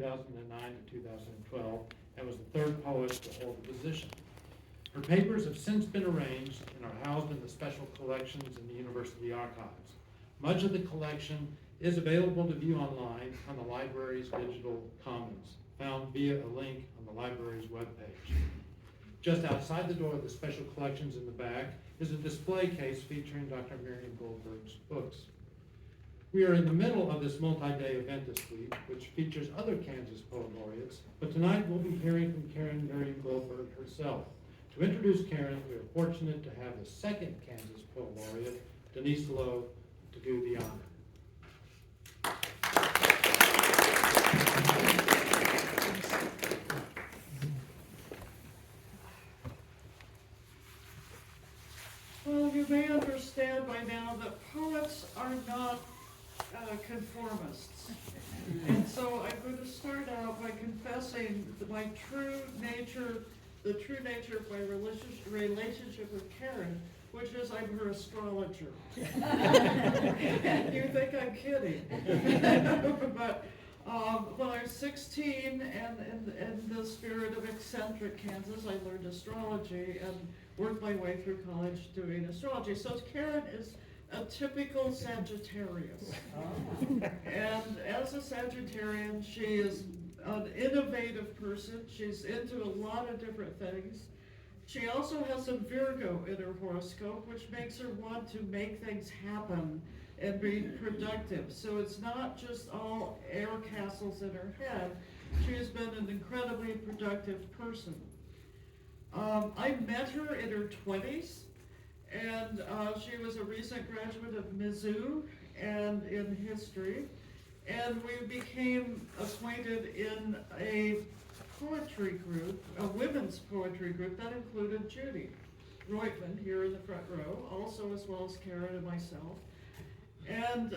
2009 to 2012 and was the third poet to hold the position. Her papers have since been arranged and are housed in the special collections in the university archives. Much of the collection is available to view online on the library's digital commons, found via a link on the library's webpage. Just outside the door of the special collections in the back is a display case featuring Dr. Mirriam-Goldberg's books. We are in the middle of this multi-day event this week, which features other Kansas poet laureates, but tonight we'll be hearing from Caryn Mirriam-Goldberg herself. To introduce Caryn, we are fortunate to have the second Kansas poet laureate, Denise Lowe, to do the honor. Well, you may understand by now that poets are not conformists. And so I'm going to start out by confessing my true nature, the true nature of my relationship with Caryn, which is I'm her astrologer. You think I'm kidding. But when I was 16 and in the spirit of eccentric Kansas, I learned astrology and worked my way through college doing astrology. So Caryn is a typical Sagittarius. And as a Sagittarian, she is an innovative person. She's into a lot of different things. She also has some Virgo in her horoscope, which makes her want to make things happen and be productive. So it's not just all air castles in her head. She has been an incredibly productive person. I met her in her 20s, and she was a recent graduate of Mizzou and in history, and we became acquainted in a poetry group, a women's poetry group that included Judy Reutman here in the front row, also as well as Caryn and myself. And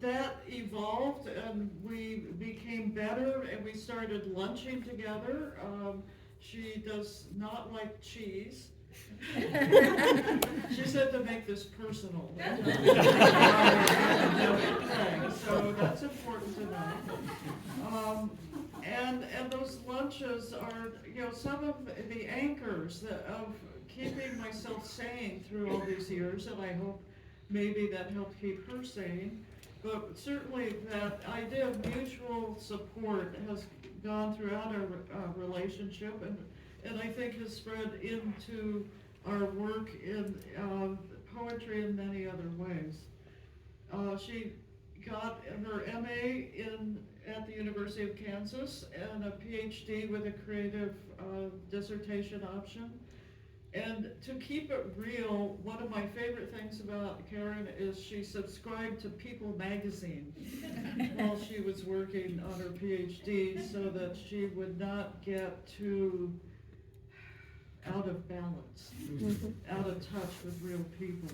that evolved, and we became better, and we started lunching together. She does not like cheese. She said to make this personal. So that's important to know. And those lunches are, some of the anchors of keeping myself sane through all these years, and I hope maybe that helped keep her sane. But certainly that idea of mutual support has gone throughout our relationship, and I think has spread into our work in poetry in many other ways. She got her MA at the University of Kansas and a PhD with a creative dissertation option. And to keep it real, one of my favorite things about Caryn is she subscribed to People magazine while she was working on her PhD so that she would not get too out of balance, out of touch with real people.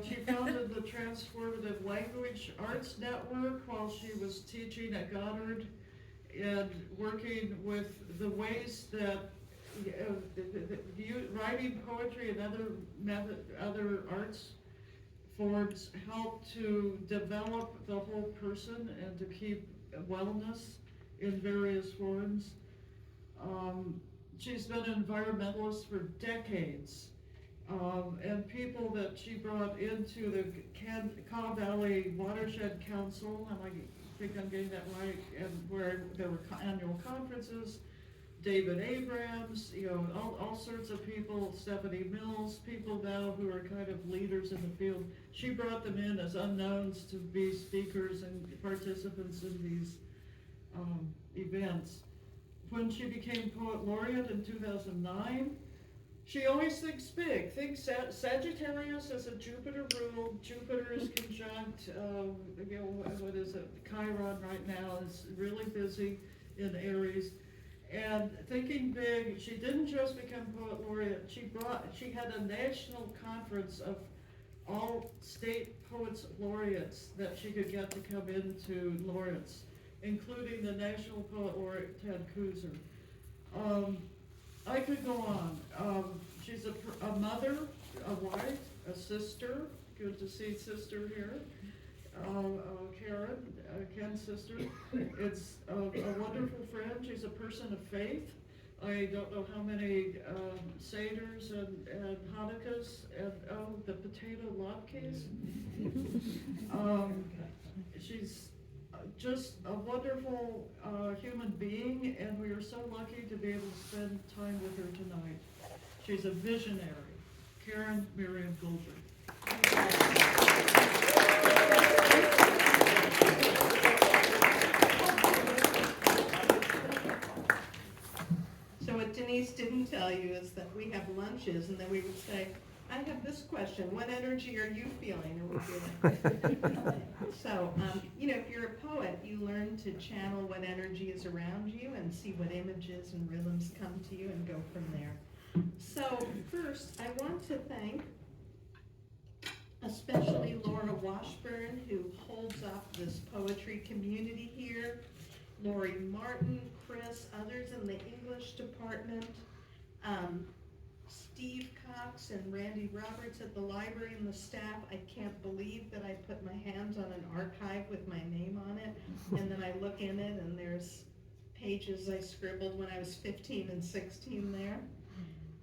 She founded the Transformative Language Arts Network while she was teaching at Goddard and working with the ways that writing poetry and other arts forms help to develop the whole person and to keep wellness in various forms. She's been an environmentalist for decades, and people that she brought into the Kaw Valley Watershed Council, and I think I'm getting that right, and where there were annual conferences, David Abrams, all sorts of people, Stephanie Mills, people now who are kind of leaders in the field. She brought them in as unknowns to be speakers and participants in these events. When she became Poet Laureate in 2009, she always thinks big. Thinks Sagittarius is a Jupiter rule. Jupiter is conjunct, what is it, Chiron right now is really busy in Aries. And thinking big, she didn't just become Poet Laureate, she had a national conference of all state poets laureates that she could get to come into laureates, including the National Poet Laureate Ted Kooser. I could go on. She's a mother, a wife, a sister. Good to see sister here. Caryn, Ken's sister. It's a wonderful friend. She's a person of faith. I don't know how many Seders and Hanukkahs and the potato latkes. She's just a wonderful human being, and we are so lucky to be able to spend time with her tonight. She's a visionary. Caryn Mirriam-Goldberg. So what Denise didn't tell you is that we have lunches, and then we would say, I have this question, what energy are you feeling? Or we're feeling. So, if you're a poet, you learn to channel what energy is around you and see what images and rhythms come to you and go from there. So first, I want to thank especially Laura Washburn, who holds up this poetry community here, Lori Martin, Chris, others in the English department, Steve Cox and Randy Roberts at the library and the staff. I can't believe that I put my hands on an archive with my name on it, and then I look in it and there's pages I scribbled when I was 15 and 16 there.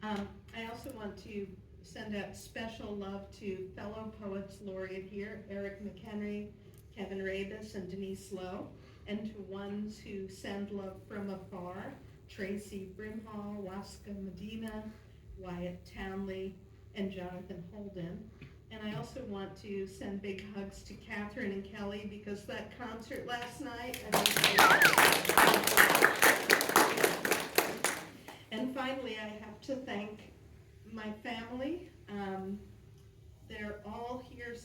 I also want to send out special love to fellow poets laureate here, Eric McHenry, Kevin Rabus, and Denise Lowe, and to ones who send love from afar, Tracy Brimhall, Waska Medina, Wyatt Townley, and Jonathan Holden. And I also want to send big hugs to Catherine and Kelly, because that concert last night, and finally, I have to thank my family. They're all here.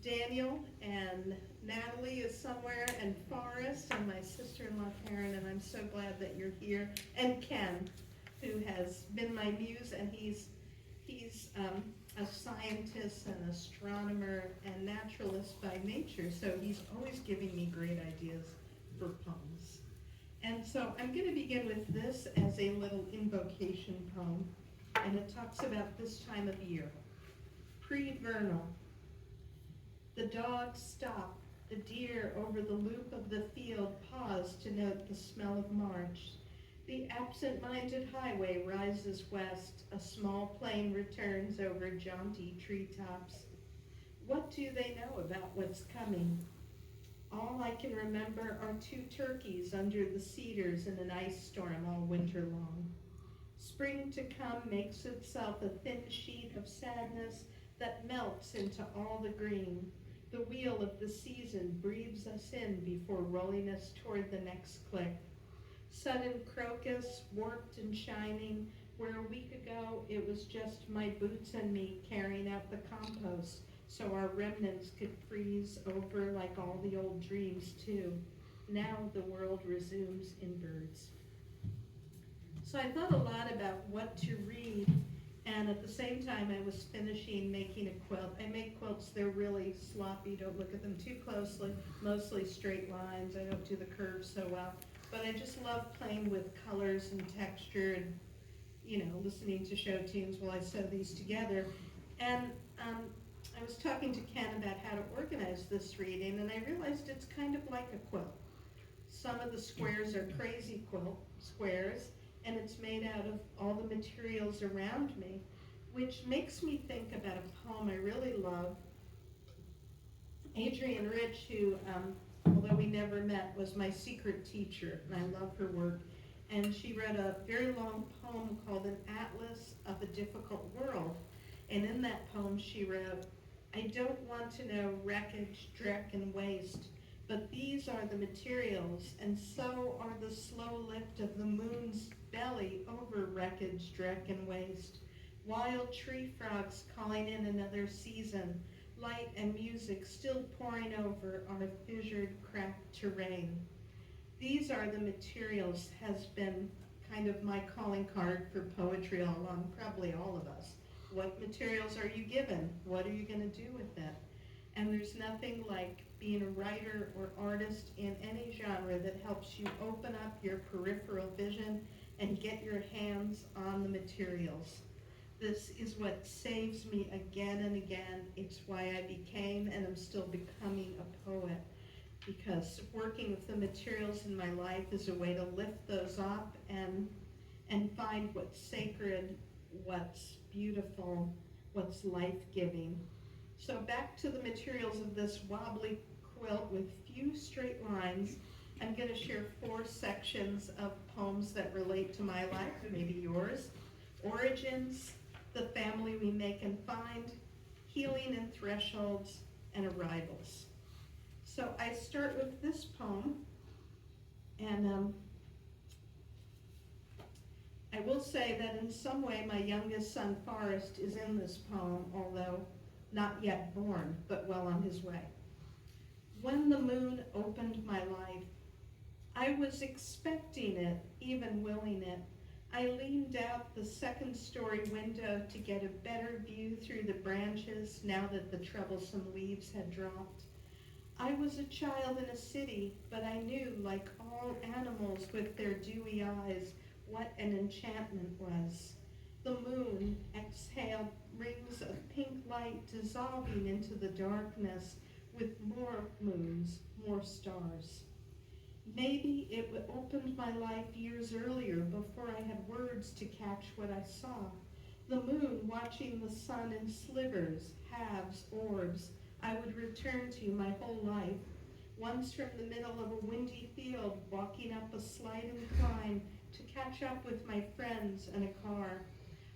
Daniel and Natalie is somewhere, and Forrest, and my sister-in-law Karen, and I'm so glad that you're here. And Ken, who has been my muse, and he's a scientist and astronomer and naturalist by nature, so he's always giving me great ideas for poems. And so I'm going to begin with this as a little invocation poem, and it talks about this time of year. Pre-vernal. The dogs stop. The deer over the loop of the field pause to note the smell of March. The absent-minded highway rises west. A small plane returns over jaunty treetops. What do they know about what's coming? All I can remember are 2 turkeys under the cedars in an ice storm all winter long. Spring to come makes itself a thin sheet of sadness that melts into all the green. The wheel of the season breathes us in before rolling us toward the next click. Sudden crocus, warped and shining, where a week ago it was just my boots and me carrying out the compost so our remnants could freeze over like all the old dreams too. Now the world resumes in birds. So I thought a lot about what to read, and at the same time I was finishing making a quilt. I make quilts, they're really sloppy, don't look at them too closely, mostly straight lines. I don't do the curves so well, but I just love playing with colors and texture and, listening to show tunes while I sew these together. And I was talking to Ken about how to organize this reading, and I realized it's kind of like a quilt. Some of the squares are crazy quilt squares, and it's made out of all the materials around me, which makes me think about a poem I really love. Adrienne Rich, who, although we never met, was my secret teacher, and I love her work. And she read a very long poem called An Atlas of a Difficult World. And in that poem she wrote, I don't want to know wreckage, dreck, and waste, but these are the materials, and so are the slow lift of the moon's belly over wreckage, dreck, and waste. Wild tree frogs calling in another season, light and music still pouring over our fissured, cracked terrain. These are the materials has been kind of my calling card for poetry all along, probably all of us. What materials are you given? What are you going to do with that? And there's nothing like being a writer or artist in any genre that helps you open up your peripheral vision and get your hands on the materials. This is what saves me again and again. It's why I became and am still becoming a poet, because working with the materials in my life is a way to lift those up and find what's sacred, what's beautiful, what's life-giving. So back to the materials of this wobbly quilt with few straight lines. I'm going to share 4 sections of poems that relate to my life, maybe yours. Origins, the family we make and find, healing and thresholds, and arrivals. So I start with this poem, and I will say that in some way my youngest son Forrest is in this poem, although not yet born, but well on his way. When the moon opened my life, I was expecting it, even willing it. I leaned out the second-story window to get a better view through the branches now that the troublesome leaves had dropped. I was a child in a city, but I knew, like all animals with their dewy eyes, what an enchantment was. The moon exhaled rings of pink light dissolving into the darkness with more moons, more stars. Maybe it opened my life years earlier before I had words to catch what I saw. The moon watching the sun in slivers, halves, orbs, I would return to my whole life. Once from the middle of a windy field, walking up a slight incline to catch up with my friends and a car.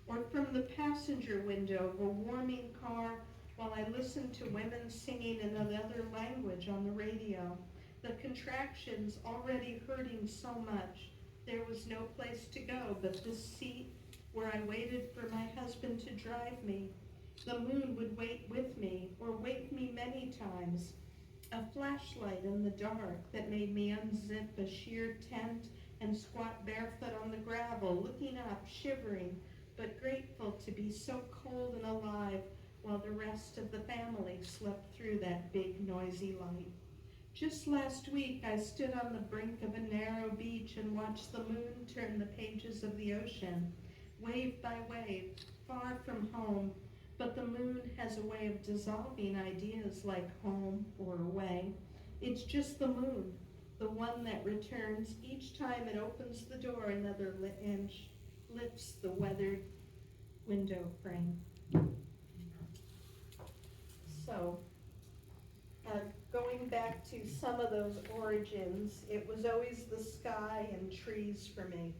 Or from the passenger window of a warming car while I listened to women singing in another language on the radio. The contractions already hurting so much, there was no place to go but this seat where I waited for my husband to drive me. The moon would wait with me, or wake me many times. A flashlight in the dark that made me unzip a sheer tent and squat barefoot on the gravel, looking up, shivering, but grateful to be so cold and alive while the rest of the family slept through that big, noisy light. Just last week, I stood on the brink of a narrow beach and watched the moon turn the pages of the ocean, wave by wave, far from home, but the moon has a way of dissolving ideas like home or away. It's just the moon, the one that returns each time it opens the door another inch, lifts the weathered window frame. So, going back to some of those origins, it was always the sky and trees for me.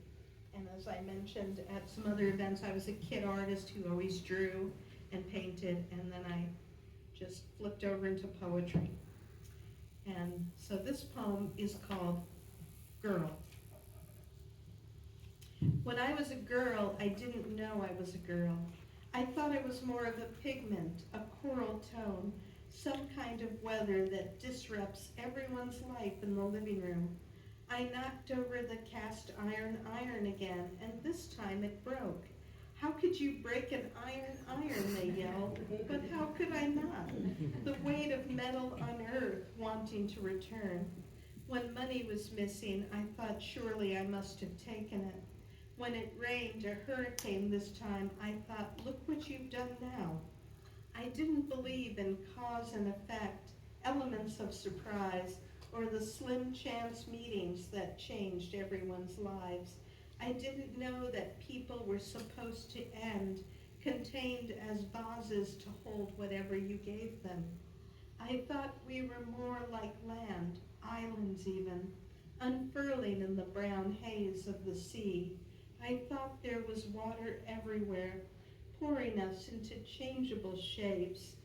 And as I mentioned at some other events, I was a kid artist who always drew and painted, and then I just flipped over into poetry. And so this poem is called Girl. When I was a girl, I didn't know I was a girl. I thought I was more of a pigment, a coral tone, some kind of weather that disrupts everyone's life in the living room. I knocked over the cast iron again, and this time it broke. How could you break an iron, they yelled, but how could I not? The weight of metal unearthed, wanting to return. When money was missing, I thought surely I must have taken it. When it rained, a hurricane this time, I thought, look what you've done now. I didn't believe in cause and effect, elements of surprise, or the slim chance meetings that changed everyone's lives. I didn't know that people were supposed to end, contained as vases to hold whatever you gave them. I thought we were more like land, islands even, unfurling in the brown haze of the sea. I thought there was water everywhere, pouring us into changeable shapes,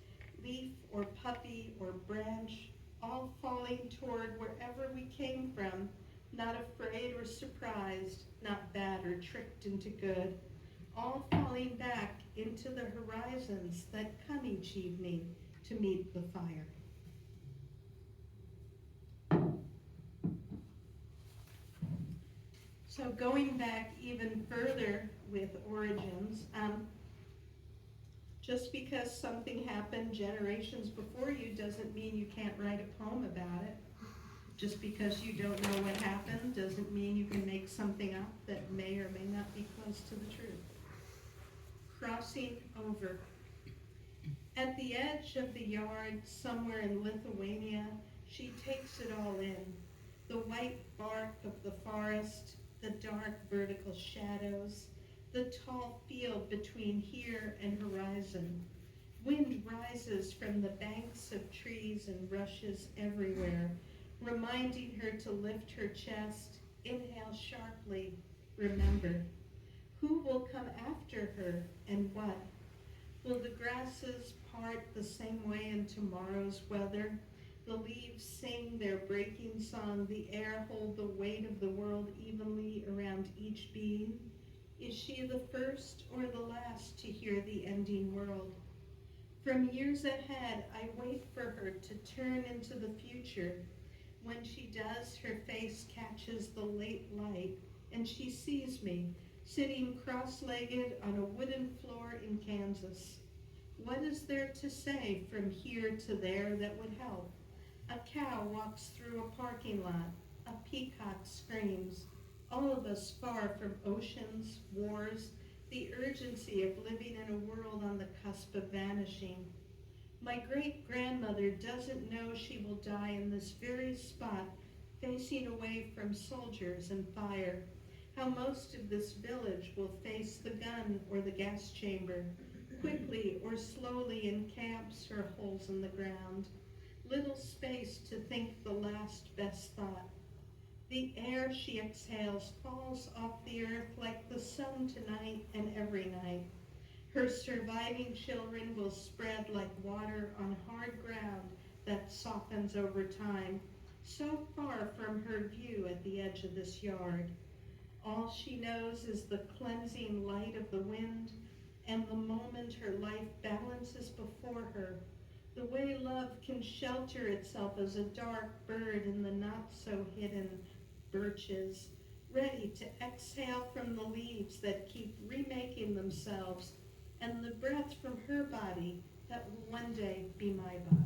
leaf or puppy or branch, all falling toward wherever we came from, not afraid or surprised, not bad or tricked into good, all falling back into the horizons that come each evening to meet the fire. So going back even further with origins, just because something happened generations before you doesn't mean you can't write a poem about it. Just because you don't know what happened doesn't mean you can make something up that may or may not be close to the truth. crossing over. At the edge of the yard, somewhere in Lithuania, she takes it all in. The white bark of the forest, the dark vertical shadows, the tall field between here and horizon. Wind rises from the banks of trees and rushes everywhere, reminding her to lift her chest, inhale sharply, remember. Who will come after her, and what? Will the grasses part the same way in tomorrow's weather? The leaves sing their breaking song, the air hold the weight of the world evenly around each being? Is she the first or the last to hear the ending world? From years ahead, I wait for her to turn into the future. When she does, her face catches the late light, and she sees me, sitting cross-legged on a wooden floor in Kansas. What is there to say from here to there that would help? A cow walks through a parking lot. A peacock screams. All of us far from oceans, wars, the urgency of living in a world on the cusp of vanishing. My great-grandmother doesn't know she will die in this very spot, facing away from soldiers and fire. How most of this village will face the gun or the gas chamber, quickly or slowly in camps or holes in the ground. Little space to think the last best thought. The air she exhales falls off the earth like the sun tonight and every night. Her surviving children will spread like water on hard ground that softens over time, so far from her view at the edge of this yard. All she knows is the cleansing light of the wind and the moment her life balances before her, the way love can shelter itself as a dark bird in the not-so-hidden birches, ready to exhale from the leaves that keep remaking themselves, and the breath from her body that will one day be my body.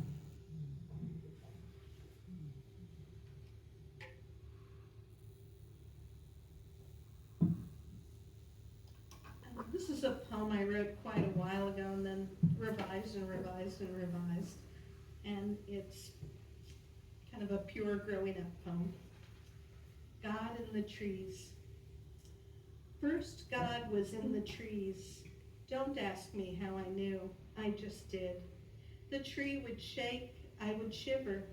This is a poem I wrote quite a while ago and then revised and revised and revised. And it's kind of a pure growing up poem. God in the trees. First God was in the trees. Don't ask me how I knew, I just did. The tree would shake, I would shiver.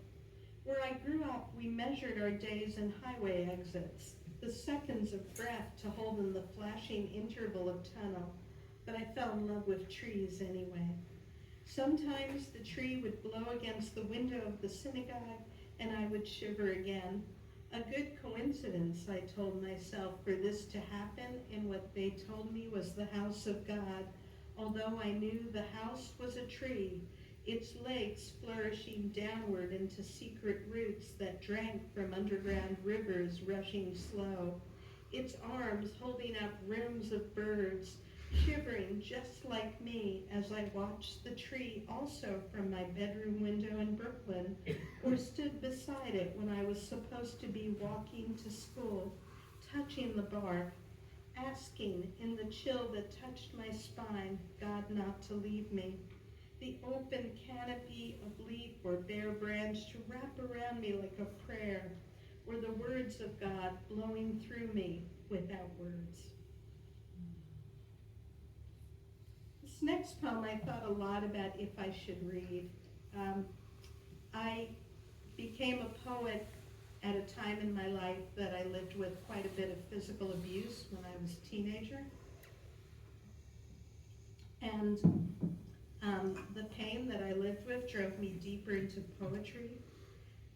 Where I grew up, we measured our days in highway exits, the seconds of breath to hold in the flashing interval of tunnel, but I fell in love with trees anyway. Sometimes the tree would blow against the window of the synagogue and I would shiver again. A good coincidence, I told myself, for this to happen in what they told me was the house of God, although I knew the house was a tree, its legs flourishing downward into secret roots that drank from underground rivers rushing slow, its arms holding up rooms of birds, shivering just like me as I watched the tree also from my bedroom window in Brooklyn, or stood beside it when I was supposed to be walking to school, touching the bark, asking in the chill that touched my spine, God not to leave me. The open canopy of leaf or bare branch to wrap around me like a prayer, or the words of God blowing through me without words. This next poem I thought a lot about if I should read. I became a poet at a time in my life that I lived with quite a bit of physical abuse when I was a teenager. And the pain that I lived with drove me deeper into poetry.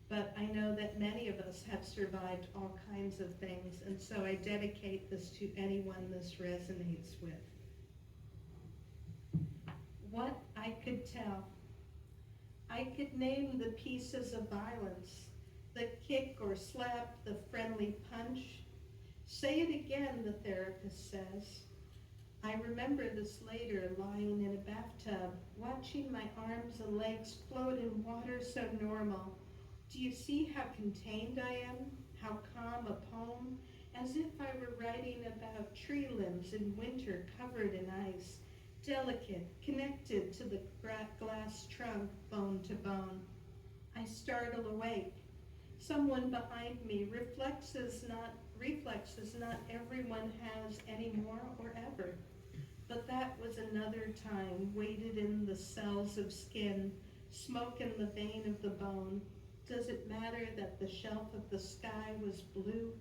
But I know that many of us have survived all kinds of things, and so I dedicate this to anyone this resonates with. What I could tell. I could name the pieces of violence, the kick or slap, the friendly punch. Say it again, the therapist says. I remember this later, lying in a bathtub, watching my arms and legs float in water so normal. Do you see how contained I am? How calm a poem? As if I were writing about tree limbs in winter covered in ice, delicate, connected to the glass trunk, bone to bone. I startle awake. Someone behind me reflexes not everyone has anymore or ever. But that was another time, weighted in the cells of skin, smoke in the vein of the bone. Does it matter that the shelf of the sky was blue,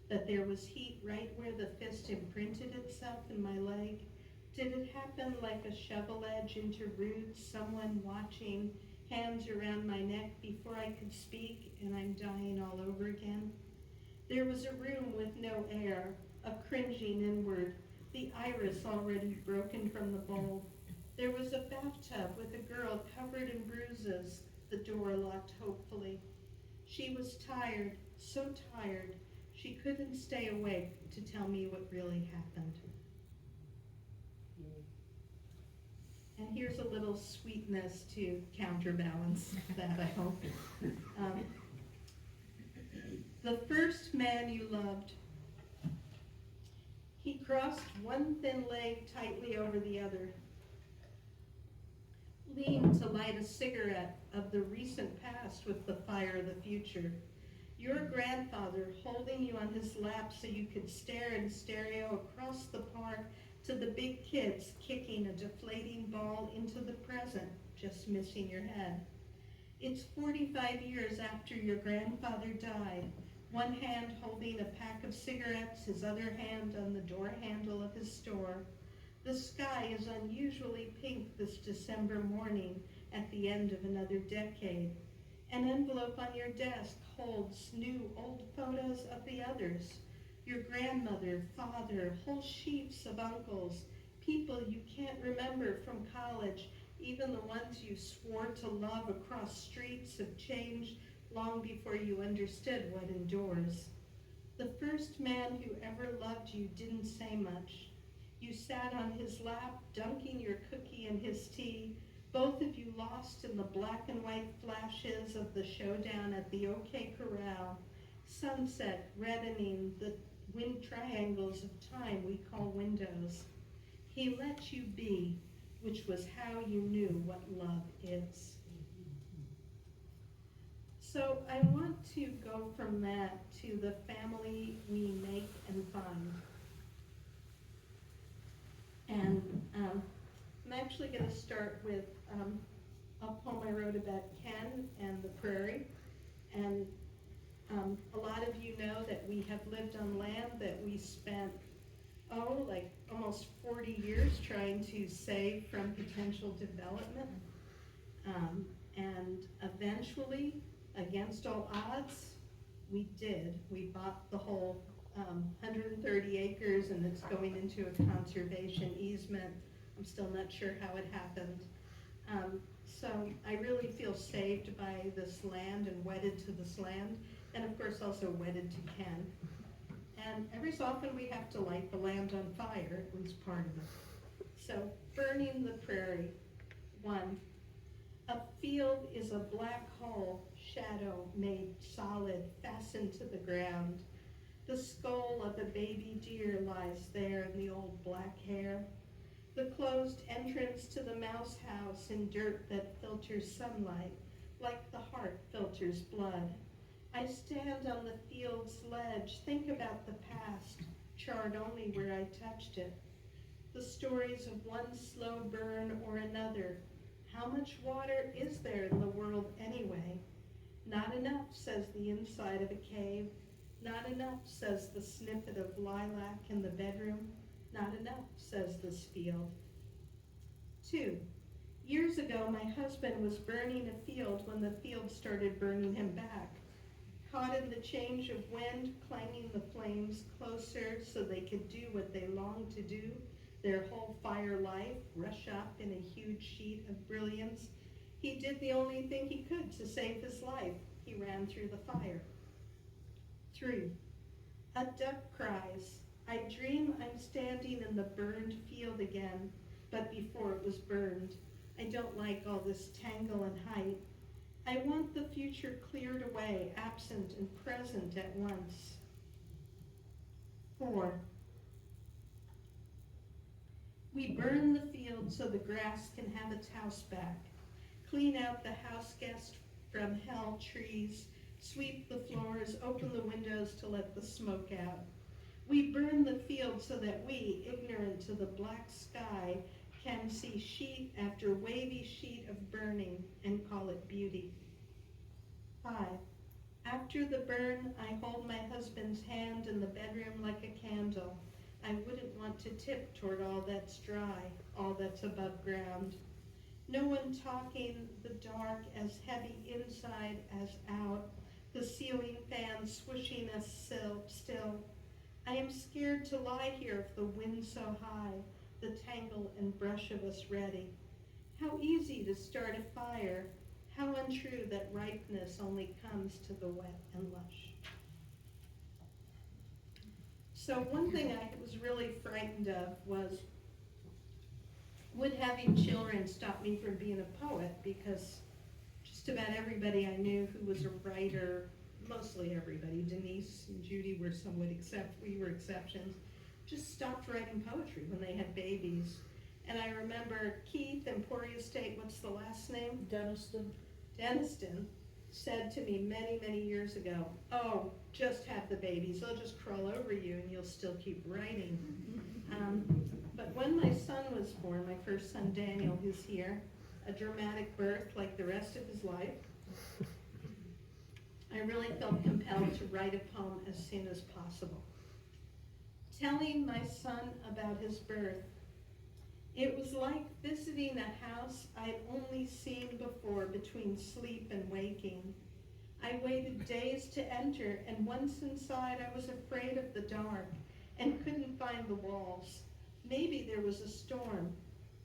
that there was heat right where the fist imprinted itself in my leg? Did it happen like a shovel edge into roots, someone watching, hands around my neck before I could speak, and I'm dying all over again? There was a room with no air, a cringing inward, the iris already broken from the bowl. There was a bathtub with a girl covered in bruises, the door locked hopefully. She was tired, so tired, she couldn't stay awake to tell me what really happened. And here's a little sweetness to counterbalance that, I hope. The first man you loved. He crossed one thin leg tightly over the other, leaned to light a cigarette of the recent past with the fire of the future. Your grandfather holding you on his lap so you could stare in stereo across the park to the big kids kicking a deflating ball into the present, just missing your head. It's 45 years after your grandfather died, one hand holding a pack of cigarettes, his other hand on the door handle of his store. The sky is unusually pink this December morning at the end of another decade. An envelope on your desk holds new old photos of the others. Your grandmother, father, whole sheets of uncles, people you can't remember from college, even the ones you swore to love across streets have changed long before you understood what endures. The first man who ever loved you didn't say much. You sat on his lap, dunking your cookie in his tea, both of you lost in the black and white flashes of the showdown at the OK Corral, sunset reddening the wind triangles of time we call windows. He let you be, which was how you knew what love is. So I want to go from that to the family we make and find. And I'm actually going to start with a poem I wrote about Ken and the prairie. And a lot of you know that we have lived on land that we spent, like almost 40 years trying to save from potential development. And eventually, against all odds, we did. We bought the whole 130 acres and it's going into a conservation easement. I'm still not sure how it happened. So I really feel saved by this land and wedded to this land, and of course also wedded to Ken. And every so often we have to light the land on fire, at least part of it. So, burning the prairie. 1. A field is a black hole, shadow made solid, fastened to the ground. The skull of a baby deer lies there in the old black hair. The closed entrance to the mouse house in dirt that filters sunlight, like the heart filters blood. I stand on the field's ledge, think about the past, charred only where I touched it. The stories of one slow burn or another. How much water is there in the world anyway? Not enough, says the inside of a cave. Not enough, says the snippet of lilac in the bedroom. Not enough, says this field. 2. Years ago, my husband was burning a field when the field started burning him back. Caught in the change of wind, clanging the flames closer so they could do what they longed to do, their whole fire life, rush up in a huge sheet of brilliance. He did the only thing he could to save his life. He ran through the fire. 3. A duck cries. I dream I'm standing in the burned field again, but before it was burned. I don't like all this tangle and height. I want the future cleared away, absent and present at once. 4. We burn the field so the grass can have its house back. Clean out the house guest from hell trees. Sweep the floors, open the windows to let the smoke out. We burn the field so that we, ignorant to the black sky, can see sheet after wavy sheet of burning and call it beauty. 5. After the burn, I hold my husband's hand in the bedroom like a candle. I wouldn't want to tip toward all that's dry, all that's above ground. No one talking, the dark as heavy inside as out, the ceiling fan swishing us still. I am scared to lie here if the wind's so high, the tangle and brush of us ready. How easy to start a fire, how untrue that ripeness only comes to the wet and lush. So one thing I was really frightened of was, would having children stop me from being a poet? Because just about everybody I knew who was a writer, mostly everybody, Denise and Judy were we were exceptions, just stopped writing poetry when they had babies. And I remember Keith, Emporia State, what's the last name? Deniston said to me many, many years ago, oh, just have the babies, they'll just crawl over you and you'll still keep writing. But when my son was born, my first son Daniel, who's here, a dramatic birth like the rest of his life, I really felt compelled to write a poem as soon as possible. Telling my son about his birth, it was like visiting a house I'd only seen before between sleep and waking. I waited days to enter, and once inside I was afraid of the dark and couldn't find the walls. Maybe there was a storm.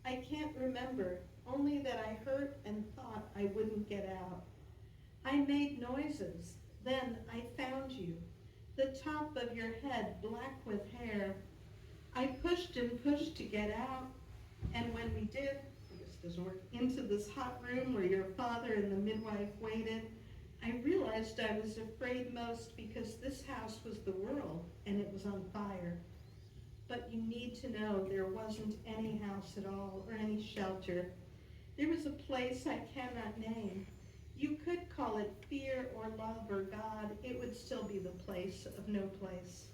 I can't remember, only that I heard and thought I wouldn't get out. I made noises, then I found you, the top of your head black with hair. I pushed and pushed to get out, and when we did, this doesn't work, into this hot room where your father and the midwife waited, I realized I was afraid most because this house was the world and it was on fire. But you need to know there wasn't any house at all or any shelter. There was a place I cannot name. You could call it fear or love or God. It would still be the place of no place.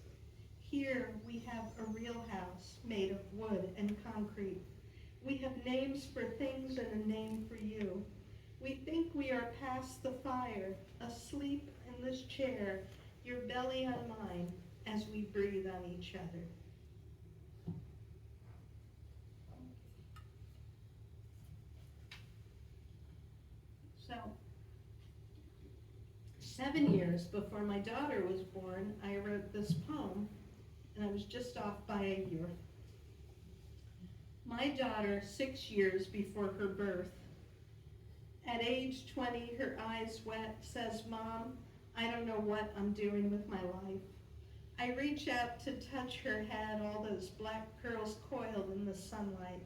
Here we have a real house made of wood and concrete. We have names for things and a name for you. We think we are past the fire, asleep in this chair, your belly on mine, as we breathe on each other. So, 7 years before my daughter was born, I wrote this poem, and I was just off by a year. My daughter, 6 years before her birth, at age 20, her eyes wet, says, Mom, I don't know what I'm doing with my life. I reach out to touch her head, all those black curls coiled in the sunlight.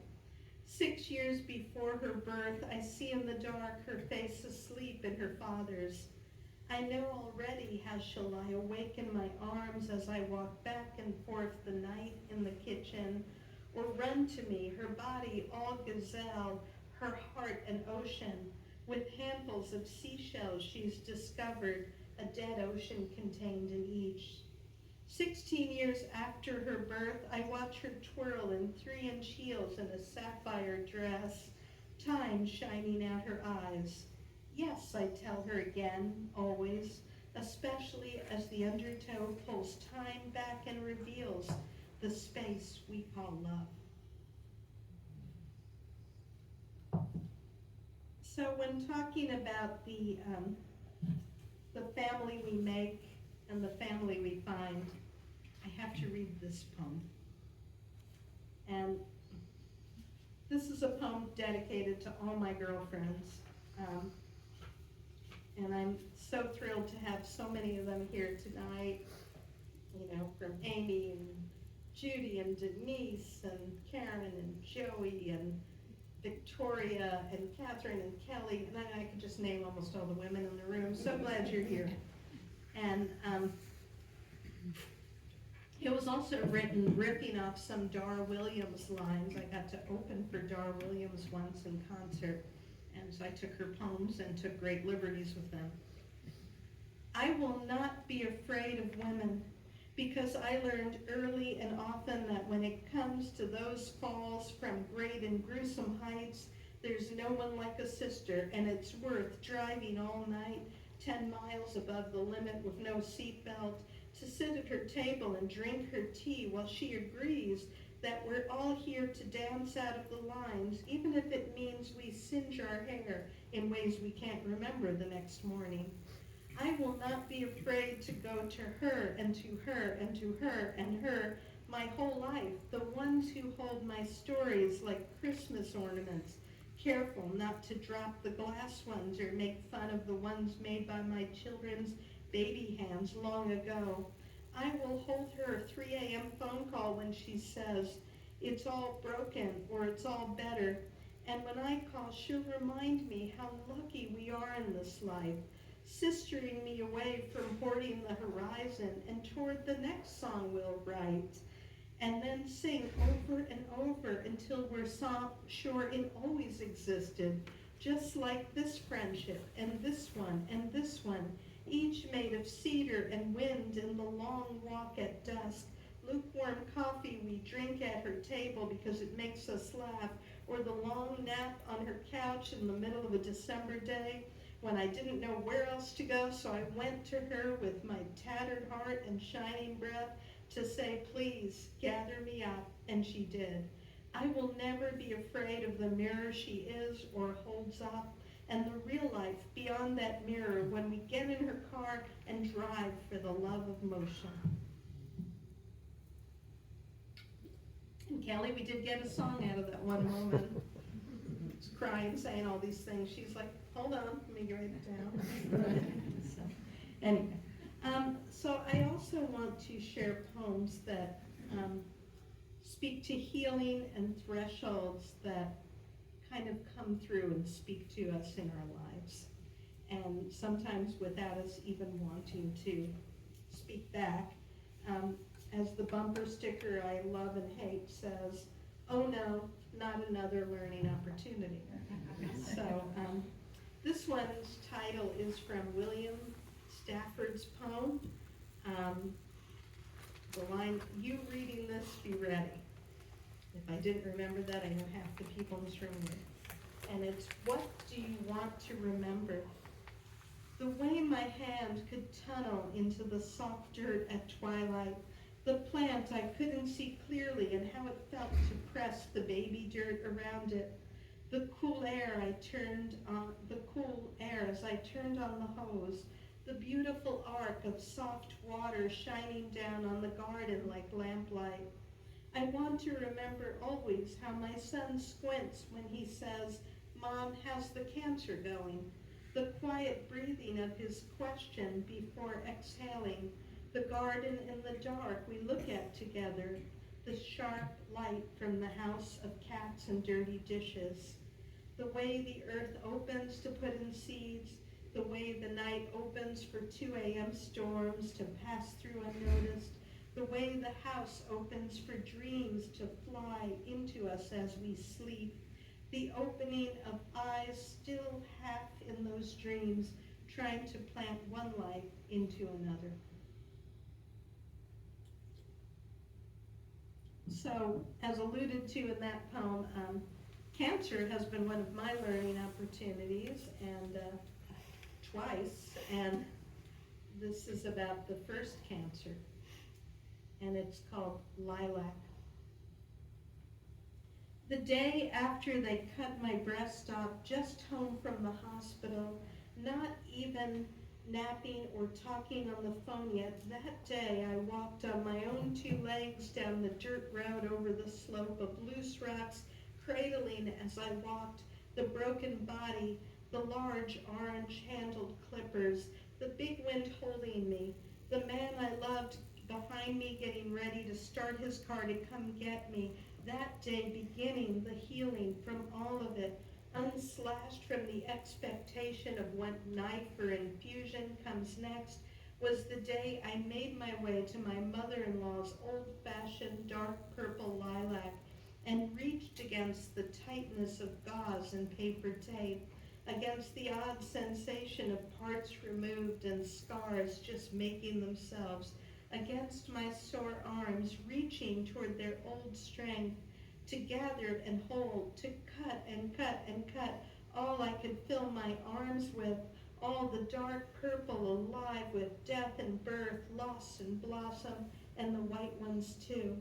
6 years before her birth, I see in the dark her face asleep in her father's. I know already how she'll lie awake in my arms as I walk back and forth the night in the kitchen, or run to me, her body all gazelle, her heart an ocean, with handfuls of seashells she's discovered, a dead ocean contained in each. 16 years after her birth, I watch her twirl in 3-inch heels and a sapphire dress, time shining out her eyes. Yes, I tell her again, always, especially as the undertow pulls time back and reveals the space we call love. So when talking about the family we make and the family we find, I have to read this poem. And this is a poem dedicated to all my girlfriends. And I'm so thrilled to have so many of them here tonight, you know, from Amy and Judy and Denise and Karen and Joey and Victoria and Catherine and Kelly, and I could just name almost all the women in the room. So glad you're here. And It was also written riffing off some Dar Williams lines. I got to open for Dar Williams once in concert, and so I took her poems and took great liberties with them. I will not be afraid of women, because I learned early and often that when it comes to those falls from great and gruesome heights, there's no one like a sister, and it's worth driving all night 10 miles above the limit with no seatbelt to sit at her table and drink her tea while she agrees that we're all here to dance out of the lines, even if it means we singe our hair in ways we can't remember the next morning. I will not be afraid to go to her and to her and to her and her my whole life, the ones who hold my stories like Christmas ornaments, careful not to drop the glass ones or make fun of the ones made by my children's baby hands long ago. I will hold her a 3 a.m. phone call when she says, it's all broken or it's all better. And when I call, she'll remind me how lucky we are in this life, sistering me away from hoarding the horizon and toward the next song we'll write, and then sing over and over until we're sure it always existed, just like this friendship and this one, each made of cedar and wind in the long walk at dusk, lukewarm coffee we drink at her table because it makes us laugh, or the long nap on her couch in the middle of a December day when I didn't know where else to go, so I went to her with my tattered heart and shining breath to say, please, gather me up, and she did. I will never be afraid of the mirror she is or holds up, and the real life beyond that mirror when we get in her car and drive for the love of motion. And Kelly, we did get a song out of that one woman. She's crying, saying all these things. She's like, hold on, let me write it down. So, anyway, so I also want to share poems that speak to healing and thresholds that kind of come through and speak to us in our lives, and sometimes without us even wanting to speak back. As the bumper sticker I love and hate says, oh no, not another learning opportunity. So this one's title is from William Stafford's poem. The line, you reading this, be ready. If I didn't remember that, I know half the people in this room would. And it's, what do you want to remember? The way my hand could tunnel into the soft dirt at twilight, the plant I couldn't see clearly and how it felt to press the baby dirt around it, the cool air as I turned on the hose, the beautiful arc of soft water shining down on the garden like lamplight. I want to remember always how my son squints when he says, Mom, how's the cancer going? The quiet breathing of his question before exhaling, the garden in the dark we look at together, the sharp light from the house of cats and dirty dishes, the way the earth opens to put in seeds, the way the night opens for 2 a.m. storms to pass through unnoticed, the way the house opens for dreams to fly into us as we sleep, the opening of eyes still half in those dreams, trying to plant one life into another. So, as alluded to in that poem, cancer has been one of my learning opportunities, and twice, and this is about the first cancer, and it's called Lilac. The day after they cut my breast off, just home from the hospital, not even napping or talking on the phone yet, that day I walked on my own 2 legs down the dirt road over the slope of loose rocks, cradling as I walked the broken body, the large orange-handled clippers, the big wind holding me, the man I loved behind me getting ready to start his car to come get me, that day beginning the healing from all of it, unslashed from the expectation of what knife or infusion comes next, was the day I made my way to my mother-in-law's old-fashioned dark purple lilac and reached against the tightness of gauze and paper tape, against the odd sensation of parts removed and scars just making themselves, against my sore arms reaching toward their old strength, to gather and hold, to cut and cut and cut, all I could fill my arms with, all the dark purple alive with death and birth, loss and blossom, and the white ones too.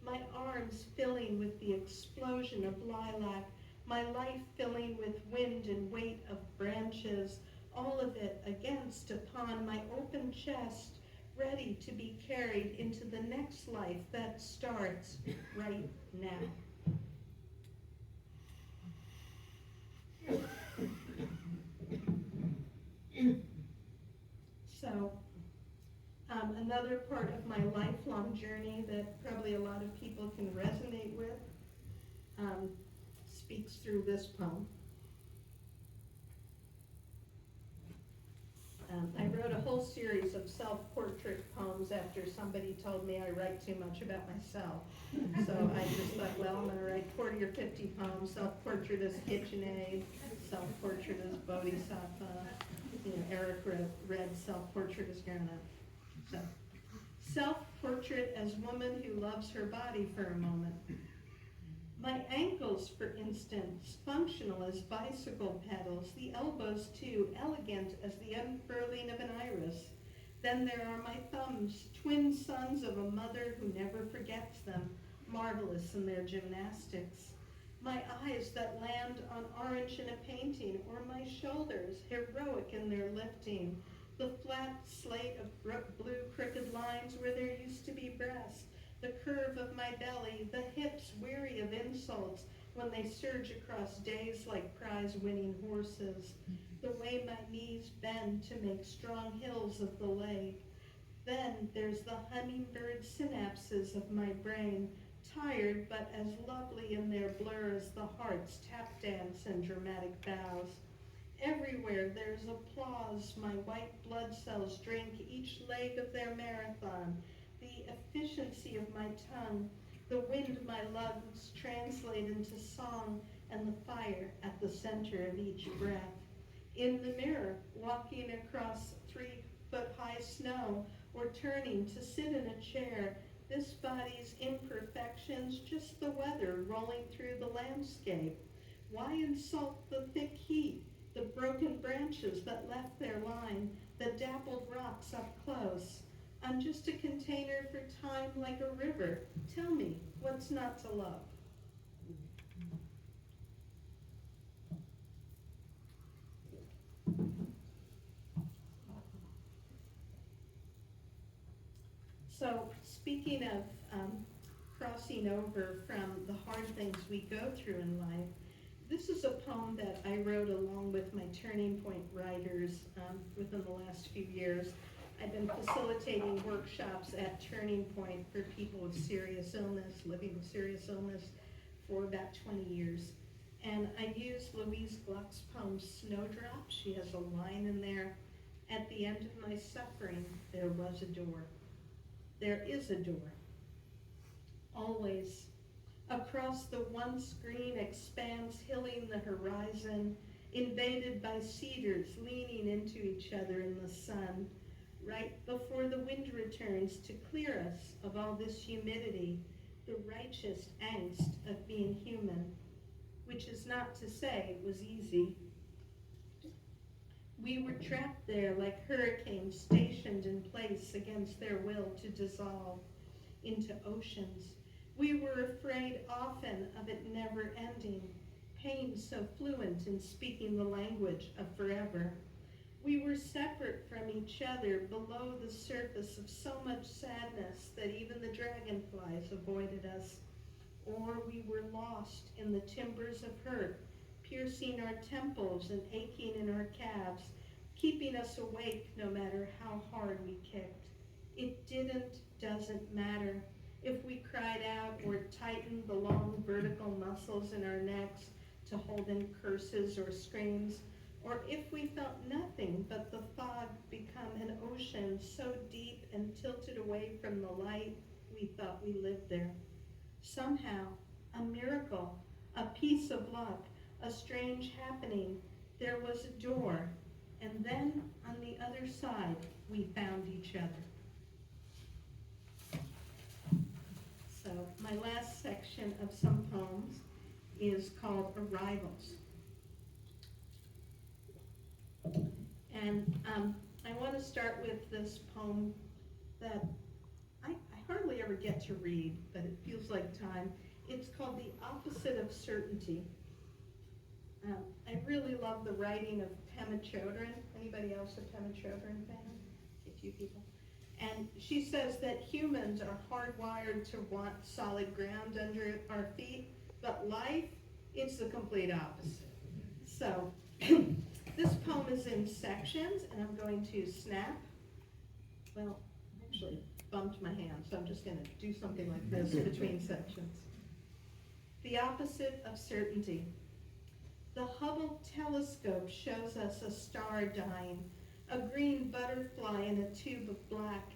My arms filling with the explosion of lilac, my life filling with wind and weight of branches, all of it against upon my open chest, ready to be carried into the next life that starts right now. So, another part of my lifelong journey that probably a lot of people can resonate with speaks through this poem. I wrote a whole series of self-portrait poems after somebody told me I write too much about myself. So I just thought, well, I'm going to write 40 or 50 poems, self-portrait as KitchenAid, self-portrait as Bodhisattva, Eric read self-portrait as grown up. So, self-portrait as woman who loves her body for a moment. My ankles, for instance, functional as bicycle pedals, the elbows too, elegant as the unfurling of an iris. Then there are my thumbs, twin sons of a mother who never forgets them, marvelous in their gymnastics. My eyes that land on orange in a painting, or my shoulders, heroic in their lifting. The flat slate of blue crooked lines where there used to be breast. The curve of my belly, the hips weary of insults when they surge across days like prize-winning horses. The way my knees bend to make strong hills of the leg. Then there's the hummingbird synapses of my brain, tired but as lovely in their blur as the heart's tap dance and dramatic bows. Everywhere there's applause, my white blood cells drink each leg of their marathon, the efficiency of my tongue, the wind my lungs translate into song, and the fire at the center of each breath. In the mirror, walking across 3-foot-high snow, or turning to sit in a chair, this body's imperfections, just the weather rolling through the landscape. Why insult the thick heat, the broken branches that left their line, the dappled rocks up close? I'm just a container for time like a river. Tell me, what's not to love? So, speaking of crossing over from the hard things we go through in life, this is a poem that I wrote along with my Turning Point writers within the last few years. I've been facilitating workshops at Turning Point for people with serious illness, living with serious illness, for about 20 years. And I used Louise Gluck's poem, Snowdrop. She has a line in there, "At the end of my suffering, there was a door." There is a door. Always. Across the once green expanse hilling the horizon, invaded by cedars leaning into each other in the sun, right before the wind returns to clear us of all this humidity, the righteous angst of being human, which is not to say it was easy. We were trapped there like hurricanes stationed in place against their will to dissolve into oceans. We were afraid often of it never ending, pain so fluent in speaking the language of forever. We were separate from each other below the surface of so much sadness that even the dragonflies avoided us. Or we were lost in the timbers of hurt, piercing our temples and aching in our calves, keeping us awake no matter how hard we kicked. It doesn't matter if we cried out or tightened the long vertical muscles in our necks to hold in curses or screams, or if we felt nothing but the fog become an ocean so deep and tilted away from the light, we thought we lived there. Somehow, a miracle, a piece of luck, a strange happening, there was a door, and then on the other side, we found each other. So my last section of some poems is called Arrivals. And I want to start with this poem that I hardly ever get to read, but it feels like time. It's called The Opposite of Certainty. I really love the writing of Pema Chodron. Anybody else a Pema Chodron fan? A few people. And she says that humans are hardwired to want solid ground under our feet, but life, it's the complete opposite. So this poem is in sections, and I'm going to snap. Well, I actually bumped my hand, so I'm just going to do something like this between sections. The Opposite of Certainty. The Hubble telescope shows us a star dying, a green butterfly in a tube of black.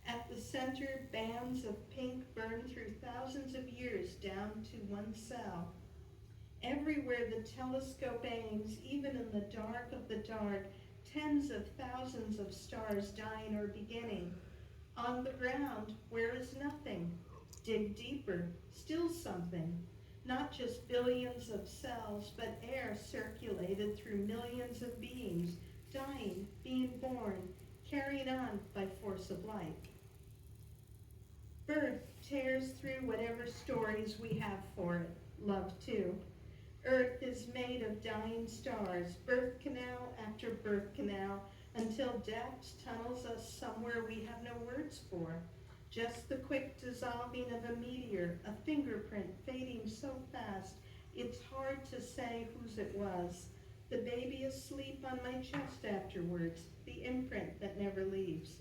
At the center, bands of pink burn through thousands of years down to one cell. Everywhere the telescope aims, even in the dark of the dark, tens of thousands of stars dying or beginning. On the ground, where is nothing? Dig deeper, still something. Not just billions of cells, but air circulated through millions of beings, dying, being born, carried on by force of light. Birth tears through whatever stories we have for it, love too. Earth is made of dying stars, birth canal after birth canal, until death tunnels us somewhere we have no words for. Just the quick dissolving of a meteor, a fingerprint fading so fast, it's hard to say whose it was. The baby asleep on my chest afterwards, the imprint that never leaves.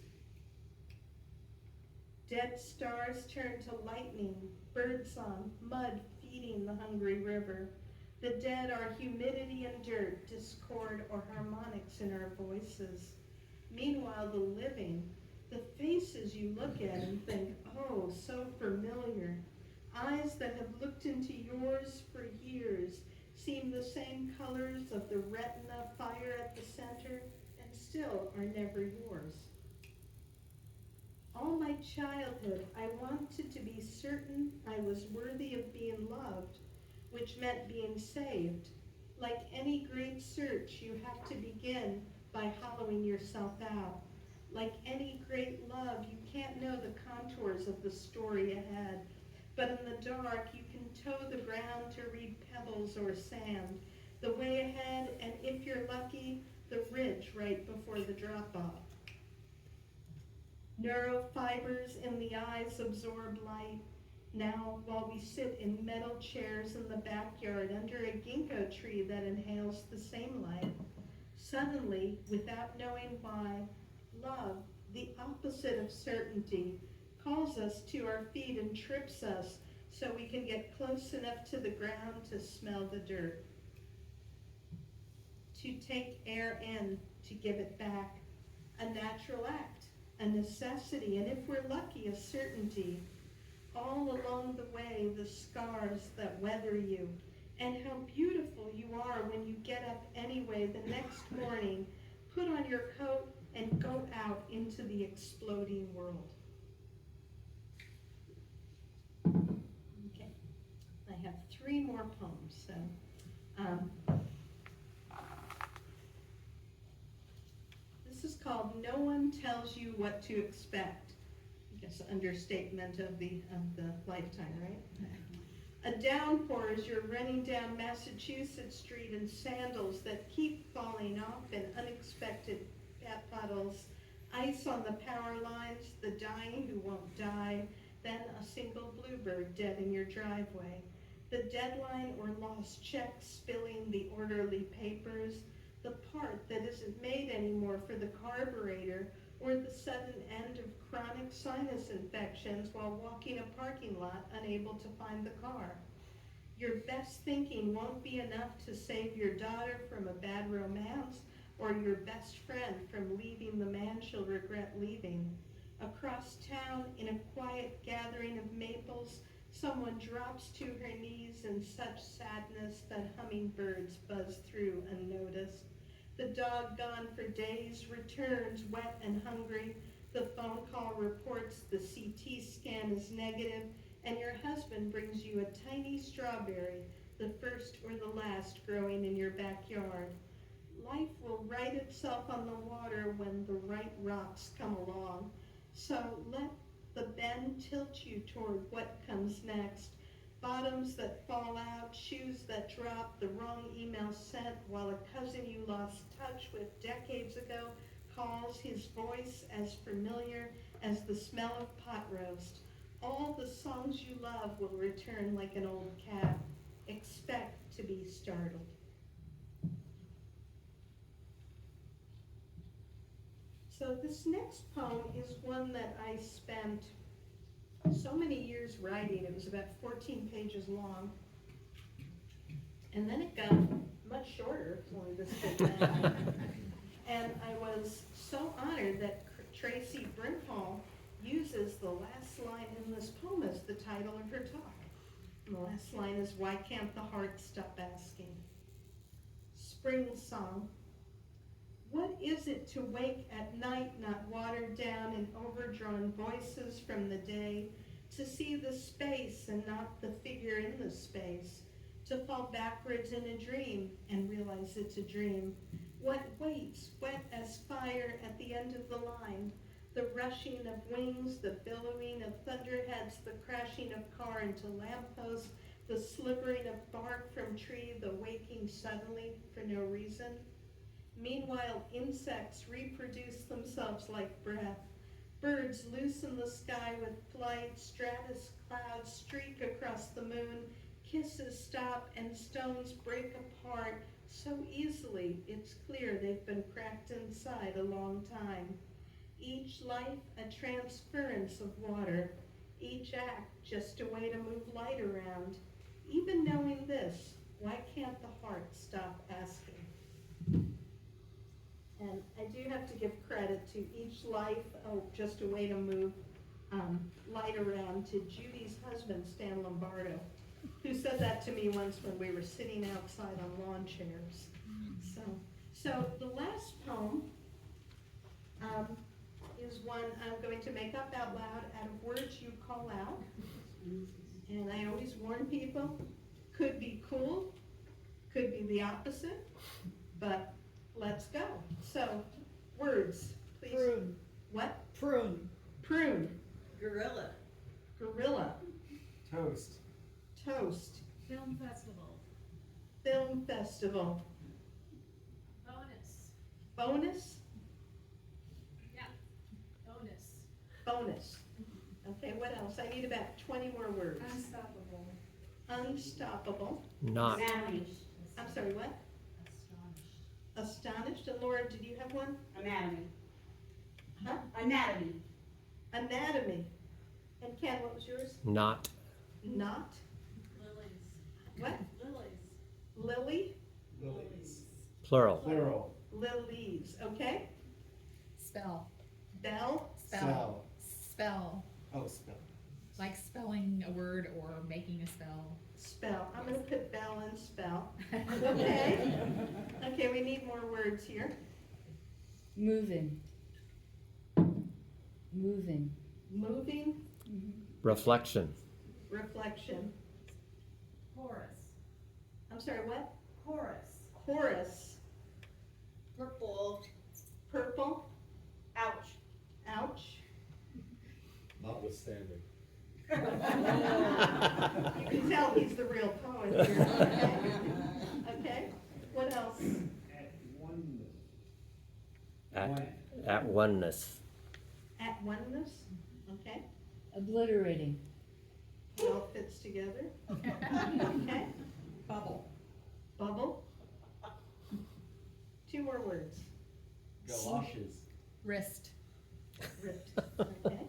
Dead stars turn to lightning, birdsong, mud feeding the hungry river. The dead are humidity and dirt, discord or harmonics in our voices. Meanwhile, the living, the faces you look at and think, oh, so familiar. Eyes that have looked into yours for years seem the same colors of the retina fire at the center and still are never yours. All my childhood, I wanted to be certain I was worthy of being loved, which meant being saved. Like any great search, you have to begin by hollowing yourself out. Like any great love, you can't know the contours of the story ahead, but in the dark, you can toe the ground to read pebbles or sand, the way ahead, and if you're lucky, the ridge right before the drop-off. Neurofibers in the eyes absorb light. Now, while we sit in metal chairs in the backyard under a ginkgo tree that inhales the same light, suddenly, without knowing why, love, the opposite of certainty, calls us to our feet and trips us so we can get close enough to the ground to smell the dirt. To take air in, to give it back, a natural act, a necessity, and if we're lucky, a certainty. All along the way, the scars that weather you, and how beautiful you are when you get up anyway the next morning, put on your coat, and go out into the exploding world. Okay, I have 3 more poems, so this is called No One Tells You What to Expect. I guess understatement of the lifetime, right? A downpour as you're running down Massachusetts Street in sandals that keep falling off in unexpected puddles, ice on the power lines, the dying who won't die, then a single bluebird dead in your driveway, the deadline or lost check spilling the orderly papers, the part that isn't made anymore for the carburetor, or the sudden end of chronic sinus infections while walking a parking lot unable to find the car. Your best thinking won't be enough to save your daughter from a bad romance or your best friend from leaving the man she'll regret leaving. Across town, in a quiet gathering of maples, someone drops to her knees in such sadness that hummingbirds buzz through unnoticed. The dog gone for days returns wet and hungry. The phone call reports the CT scan is negative, and your husband brings you a tiny strawberry, the first or the last growing in your backyard. Life will right itself on the water when the right rocks come along. So let the bend tilt you toward what comes next. Bottoms that fall out, shoes that drop, the wrong email sent while a cousin you lost touch with decades ago calls, his voice as familiar as the smell of pot roast. All the songs you love will return like an old cat. Expect to be startled. So this next poem is one that I spent so many years writing. It was about 14 pages long. And then it got much shorter, it's only this big now. And I was so honored that Tracy Brimhall uses the last line in this poem as the title of her talk. And the last line is, "Why can't the heart stop asking?" Spring song. What is it to wake at night, not watered down in overdrawn voices from the day, to see the space and not the figure in the space, to fall backwards in a dream and realize it's a dream? What waits, wet as fire at the end of the line? The rushing of wings, the billowing of thunderheads, the crashing of car into lampposts, the slivering of bark from tree, the waking suddenly for no reason. Meanwhile, insects reproduce themselves like breath. Birds loosen the sky with flight, stratus clouds streak across the moon, kisses stop and stones break apart so easily it's clear they've been cracked inside a long time. Each life a transference of water, each act just a way to move light around. Even knowing this, why can't the heart stop asking? And I do have to give credit to each life, just a way to move light around, to Judy's husband, Stan Lombardo, who said that to me once when we were sitting outside on lawn chairs. So the last poem is one I'm going to make up out loud out of words you call out. And I always warn people, could be cool, could be the opposite, but let's go. So, words, please. Prune. What? Prune. Prune. Gorilla. Gorilla. Toast. Toast. Film festival. Film festival. Bonus. Bonus. Yeah. Bonus. Bonus. Okay, what else? I need about 20 more words. Unstoppable. Unstoppable. Not. I'm sorry, what? Astonished. And Laura, did you have one? Anatomy. Huh? Anatomy. Anatomy. And Ken, what was yours? Not. Not. Lilies. What? Lilies. Lily. Lilies. Plural. Plural. Lilies. Okay. Spell. Bell. Cell. Spell. Oh, spell. Like spelling a word or making a spell. Spell. I'm going to put bell and spell. Okay. Okay, we need more words here. Moving. Moving. Moving. Reflection. Reflection. Chorus. I'm sorry, what? Chorus. Chorus. Purple. Purple. Ouch. Ouch. Notwithstanding. You can tell he's the real poet here. Okay. Okay. What else? At oneness. At oneness. Okay. Obliterating. It all fits together. Okay. Bubble. Bubble. 2 more words. Galoshes. Wrist. Ripped. Okay.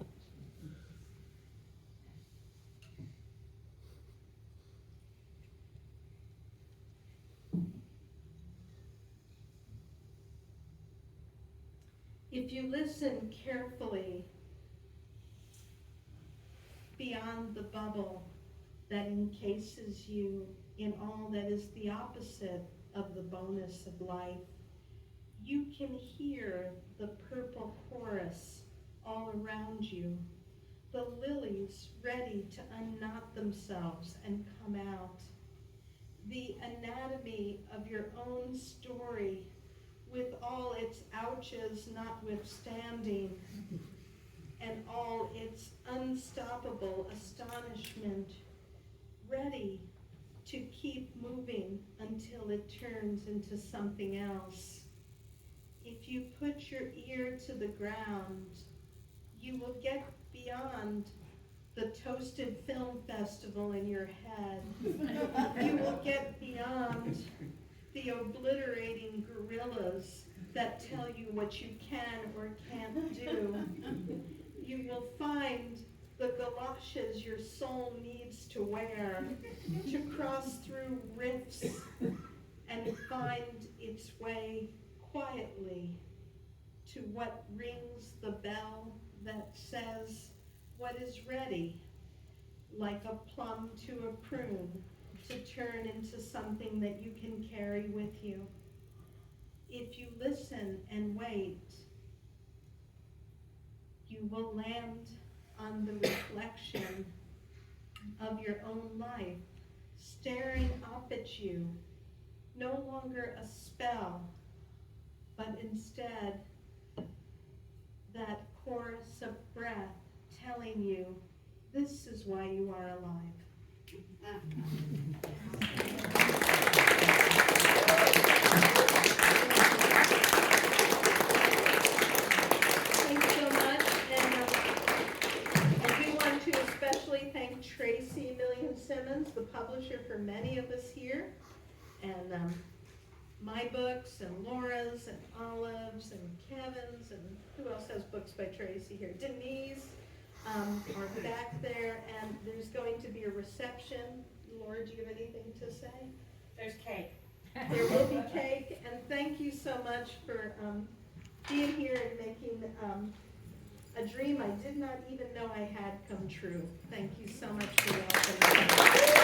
If you listen carefully beyond the bubble that encases you in all that is the opposite of the bonus of life, you can hear the purple chorus all around you, the lilies ready to unknot themselves and come out, the anatomy of your own story with all its ouches notwithstanding, and all its unstoppable astonishment, ready to keep moving until it turns into something else. If you put your ear to the ground, you will get beyond the Toasted Film Festival in your head. You will get beyond the obliterating gorillas that tell you what you can or can't do. You will find the galoshes your soul needs to wear to cross through rifts and find its way quietly to what rings the bell that says what is ready, like a plum to a prune, to turn into something that you can carry with you. If you listen and wait, you will land on the reflection of your own life, staring up at you, no longer a spell, but instead that chorus of breath telling you, this is why you are alive. Thanks so much, and I do want to especially thank Tracy Millian-Simmons, the publisher for many of us here, and my books, and Laura's, and Olive's, and Kevin's, and who else has books by Tracy here? Denise, are back there, and there's going to be a reception. Laura, do you have anything to say? There's cake. There will be cake, and thank you so much for being here and making a dream I did not even know I had come true. Thank you so much for welcoming me.